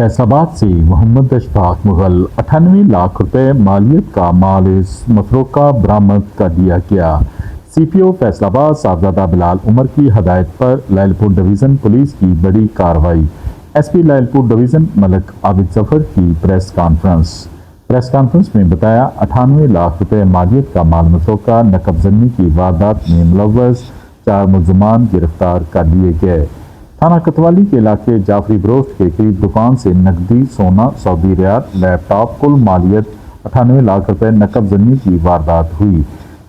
फैसलाबाद से मोहम्मद अशफाक मुगल 98 लाख रुपए मालियत का माल मसरूका बरामद कर लिया गया। सीपीओ फैसलाबाद साहबजादा बिलाल उमर की हदायत पर लैलपुर डिवीज़न पुलिस की बड़ी कार्रवाई। एसपी लैलपुर डिवीज़न मलिक आबिद जफर की प्रेस कॉन्फ्रेंस में बताया 98 लाख रुपए मालियत का माल मसरूका नकबजनी की वारदात में मुलव्वस 4 मुल्ज़िमान गिरफ्तार कर लिए गए। थाना कतवाली के इलाके जाफरी ब्रोस्ट के करीब दुकान से नकदी, सोना, सऊदी रियाल, लैपटॉप कुल मालियत 98 लाख रुपए नकब जनी की वारदात हुई।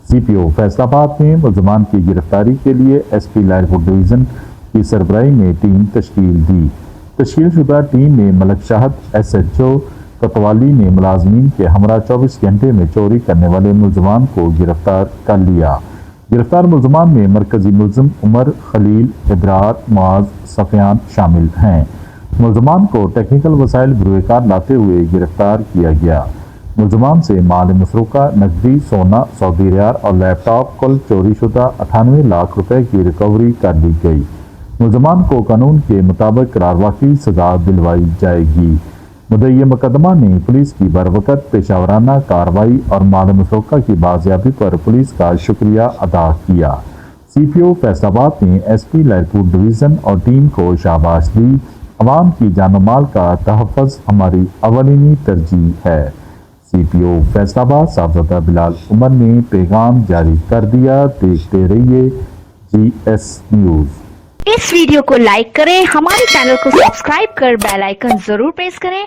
सीपीओ फैसलाबाद ने मुल्ज़िमान की गिरफ्तारी के लिए एसपी लैलपुर डिवीज़न की सरबराही में टीम तश्कील दी। तश्कील शुदा टीम में मलक शाहद SHO कतवाली ने मुलाजमीन के हमरा 24 घंटे में चोरी करने वाले मुल्ज़िमान को गिरफ्तार कर लिया। गिरफ्तार मुल्ज़िमान में मरकजी मुल्ज़िम उमर, खलील, इब्रार, मुआज, सफियान शामिल हैं। मुल्ज़िमान को टेक्निकल वसाइल बरूएकार लाते हुए गिरफ्तार किया गया। मुल्ज़िमान से माल मसरूका, नकदी, सोना, सऊदी रियाल और लैपटॉप कुल चोरी शुदा 98 लाख रुपए की रिकवरी कर ली गई। मुल्ज़िमान को कानून के मुताबिक करारवाकी सजा दिलवाई जाएगी। मुद्दई मुकदमा ने पुलिस की बरवकत पेशावराना कार्रवाई और माल मसरूका की बाजियाबी पर पुलिस का शुक्रिया अदा किया। सीपीओ फैसलाबाद ने एसपी लैलपुर डिवीज़न और टीम को शाबाश दी। अवाम की जान माल का तहफ़्फ़ुज़ हमारी अवलिनी तरजीह है। सीपीओ फैसलाबाद साहबजादा बिलाल उमर ने पैगाम जारी कर दिया। देखते रहिए GS न्यूज़। इस वीडियो को लाइक करें, हमारे चैनल को सब्सक्राइब कर बेल आइकन जरूर प्रेस करें